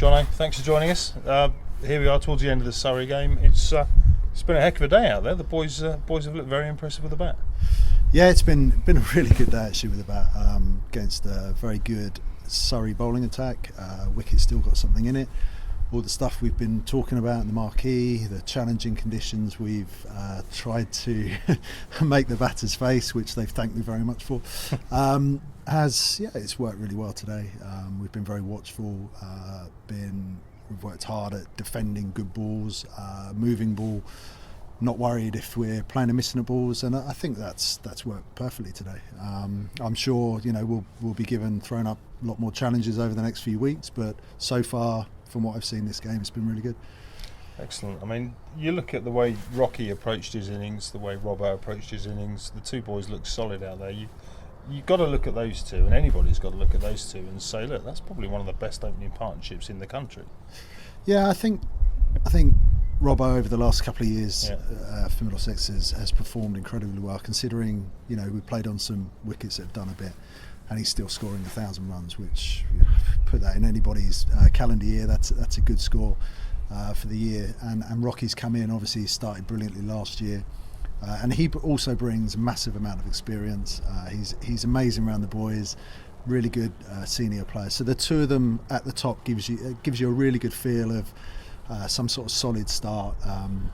Jono, thanks for joining us. Here we are towards the end of the Surrey game. It's been a heck of a day out there. The boys have looked very impressive with the bat. Yeah, it's been a really good day actually with the bat against a very good Surrey bowling attack. Wicket's still got something in it. All the stuff we've been talking about in the marquee, the challenging conditions we've tried to make the batters face, which they've thanked me very much for, it's worked really well today. We've been very watchful, we've worked hard at defending good balls, moving ball, not worried if we're playing and missing the balls, and I think that's worked perfectly today. I'm sure we'll be thrown up a lot more challenges over the next few weeks, but so far, from what I've seen this game, it's been really good. Excellent. I mean, you look at the way Rocky approached his innings, the way Robbo approached his innings. The two boys look solid out there. You've got to look at those two, and anybody's got to look at those two and say, look, that's probably one of the best opening partnerships in the country. Yeah, I think Robbo over the last couple of years for Middlesex has performed incredibly well, considering we played on some wickets that have done a bit, and he's still scoring 1,000 runs, which put that in anybody's calendar year. That's a good score for the year. And Rocky's come in. Obviously, he started brilliantly last year, and he also brings a massive amount of experience. He's amazing around the boys. Really good senior player. So the two of them at the top gives you a really good feel of some sort of solid start. And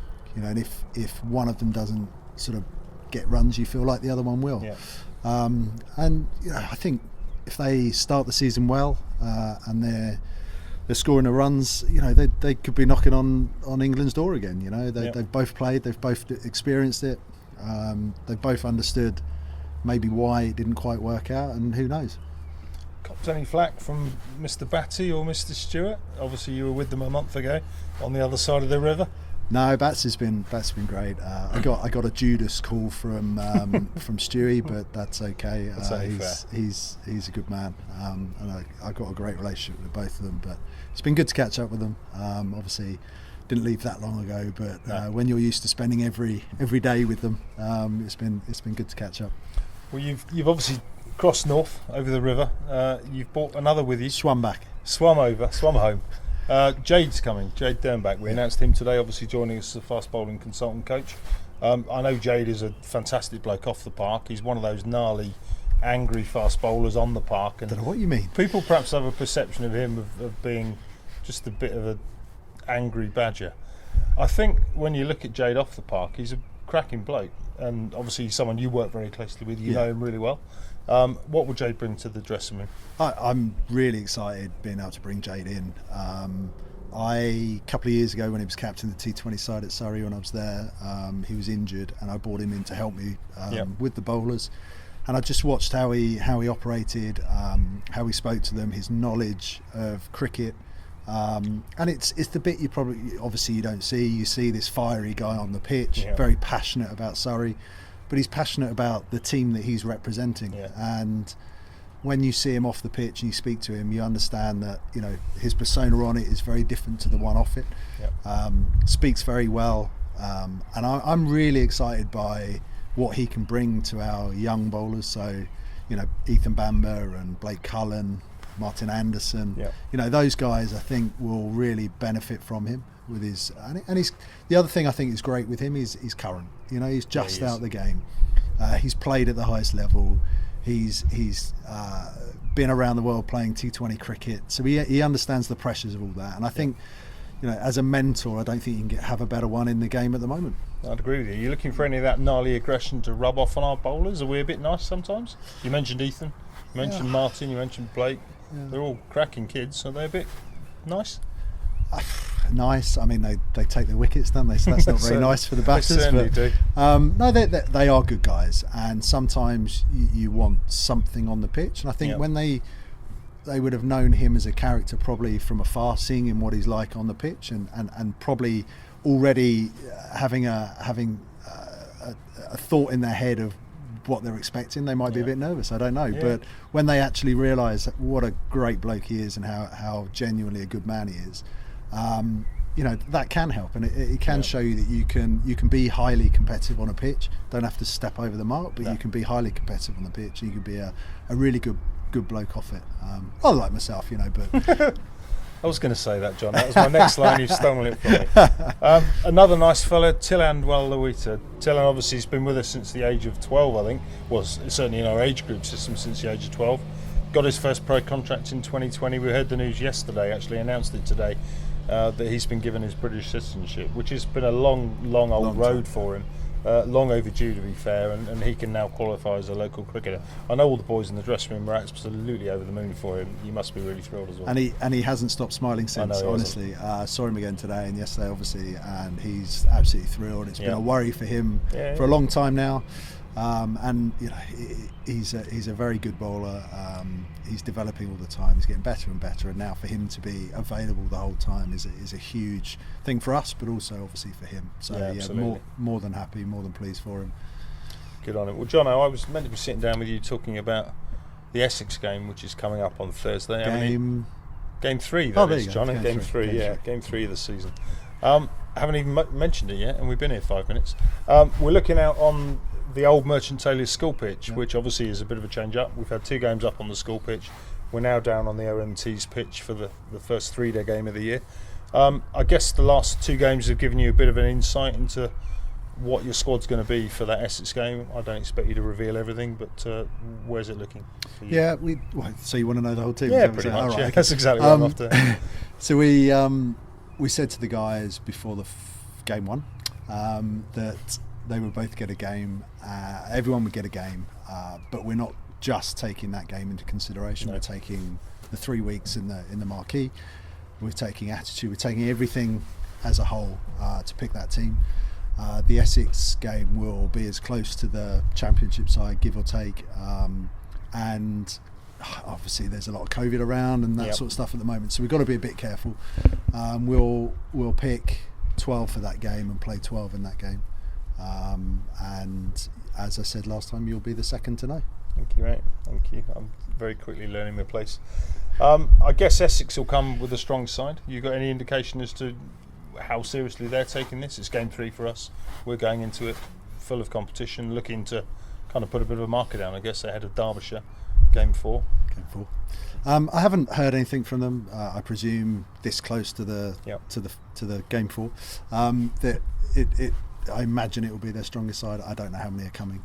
if one of them doesn't sort of get runs, you feel like the other one will. Yeah. I think if they start the season well and they're scoring the runs, they could be knocking on England's door again. They've both played, they've both experienced it, they've both understood maybe why it didn't quite work out, and who knows. Copped any flack from Mr. Batty or Mr. Stewart? Obviously, you were with them a month ago on the other side of the river. No, Bats has been great. I got a Judas call from Stewie, but that's okay. He's a good man, and I got a great relationship with both of them. But it's been good to catch up with them. Obviously, didn't leave that long ago, but when you're used to spending every day with them, it's been good to catch up. Well, you've obviously crossed north over the river. You've brought another with you. Swum home. Jade's coming, Jade Dernbach. We announced him today, obviously joining us as a fast bowling consultant coach. I know Jade is a fantastic bloke off the park. He's one of those gnarly, angry fast bowlers on the park. And I don't know what you mean. People perhaps have a perception of him of being just a bit of an angry badger. I think when you look at Jade off the park, he's a cracking bloke. And obviously he's someone you work very closely with. You know him really well. What will Jade bring to the dressing room? I'm really excited being able to bring Jade in. A couple of years ago, when he was captain of the T20 side at Surrey, when I was there, he was injured, and I brought him in to help me with the bowlers. And I just watched how he operated, how he spoke to them, his knowledge of cricket. And it's the bit you don't see. You see this fiery guy on the pitch, very passionate about Surrey, but he's passionate about the team that he's representing. And when you see him off the pitch and you speak to him, you understand that his persona on it is very different to the one off it. Speaks very well, and I'm really excited by what he can bring to our young bowlers. So Ethan Bamber and Blake Cullen, Martin Anderson, those guys I think will really benefit from him with his and he's the other thing I think is great with him is he's current. He's just out the game. He's played at the highest level. He's been around the world playing T20 cricket, so he understands the pressures of all that. And I think as a mentor, I don't think you can have a better one in the game at the moment. I'd agree with you. You're looking for any of that gnarly aggression to rub off on our bowlers? Are we a bit nice sometimes? You mentioned Ethan, you mentioned Martin, you mentioned Blake. They're all cracking kids. Are they a bit nice? Nice. I mean, they take their wickets, don't they? So that's not very nice for the batters. They certainly do. No, they are good guys, and sometimes you want something on the pitch. And I think when they would have known him as a character probably from afar, seeing him what he's like on the pitch, and probably already having a thought in their head of what they're expecting, they might be a bit nervous. I don't know, but when they actually realise what a great bloke he is and how genuinely a good man he is, that can help, and it can show you that you can be highly competitive on a pitch. Don't have to step over the mark, but you can be highly competitive on the pitch. You can be a really good bloke off it. I like myself, but I was going to say that, John. That was my next line. You've stolen it from me. Another nice fella, Tilan Waluita. Tilan obviously has been with us since the age of 12, I think. Well, certainly in our age group system since the age of 12. Got his first pro contract in 2020. We heard the news yesterday, actually announced it today, that he's been given his British citizenship, which has been a long old road for him. Long overdue, to be fair, and he can now qualify as a local cricketer. I know all the boys in the dressing room are absolutely over the moon for him. You must be really thrilled as well. And he hasn't stopped smiling since. Know, honestly, saw him again today and yesterday, obviously, and he's absolutely thrilled. It's been a worry for him for a long time now. And you know, he's a very good bowler. He's developing all the time. He's getting better and better. And now for him to be available the whole time is a huge thing for us, but also obviously for him. So more than happy, more than pleased for him. Good on him. Well, John, I was meant to be sitting down with you talking about the Essex game, which is coming up on Thursday. Game 3, there is, you go. John. Game 3, Game 3 of the season. Haven't even mentioned it yet, and we've been here 5 minutes. We're looking out on the old Merchant Taylors school pitch, which obviously is a bit of a change up. We've had 2 games up on the school pitch. We're now down on the OMT's pitch for the first 3-day game of the year. I guess the last 2 games have given you a bit of an insight into what your squad's going to be for that Essex game. I don't expect you to reveal everything, but where's it looking for you? Yeah, so you want to know the whole team? Yeah, pretty much. Right, yeah. okay. That's exactly what I'm after. So we said to the guys before the game 1 that they would both get a game. Everyone would get a game, but we're not just taking that game into consideration. No. We're taking the 3 weeks in the marquee. We're taking attitude. We're taking everything as a whole to pick that team. The Essex game will be as close to the Championship side, give or take, and obviously there's a lot of COVID around and that sort of stuff at the moment. So we've got to be a bit careful. We'll pick 12 for that game and play 12 in that game. And as I said last time, you'll be the second to know. Thank you, mate. Thank you. I'm very quickly learning my place. I guess Essex will come with a strong side. You got any indication as to how seriously they're taking this? It's game 3 for us. We're going into it full of competition, looking to kind of put a bit of a marker down, I guess, ahead of Derbyshire. Game 4. I haven't heard anything from them. I presume this close to the game 4 that I imagine it will be their strongest side. I don't know how many are coming,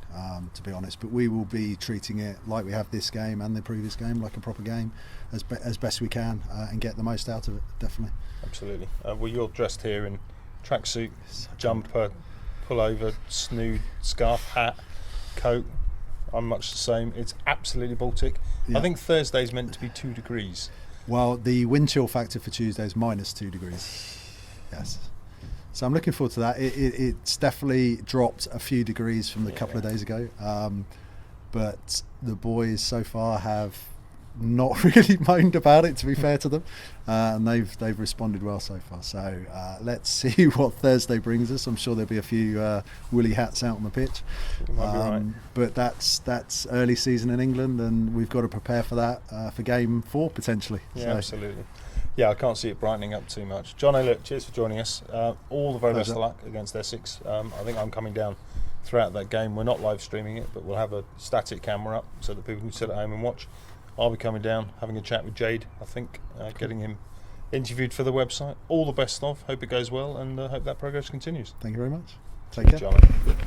to be honest, but we will be treating it like we have this game and the previous game, like a proper game, as best we can, and get the most out of it. Definitely. Absolutely. Well, you're dressed here in tracksuit, jumper, pullover, snood, scarf, hat, coat. I'm much the same. It's absolutely Baltic. I think Thursday's meant to be 2 degrees. Well, the wind chill factor for Tuesday is -2 degrees. Yes. So I'm looking forward to that. It's definitely dropped a few degrees from the couple of days ago. But the boys so far have not really moaned about it, to be fair to them, and they've responded well so far. So let's see what Thursday brings us. I'm sure there'll be a few woolly hats out on the pitch. You might be right. But that's early season in England, and we've got to prepare for that for game 4 potentially. Yeah, so. Absolutely. Yeah, I can't see it brightening up too much. John, look, cheers for joining us. All the very best of luck against Essex. I think I'm coming down throughout that game. We're not live streaming it, but we'll have a static camera up so that people can sit at home and watch. I'll be coming down, having a chat with Jade, I think, getting him interviewed for the website. All the best of. Hope it goes well, and hope that progress continues. Thank you very much. Take care. John.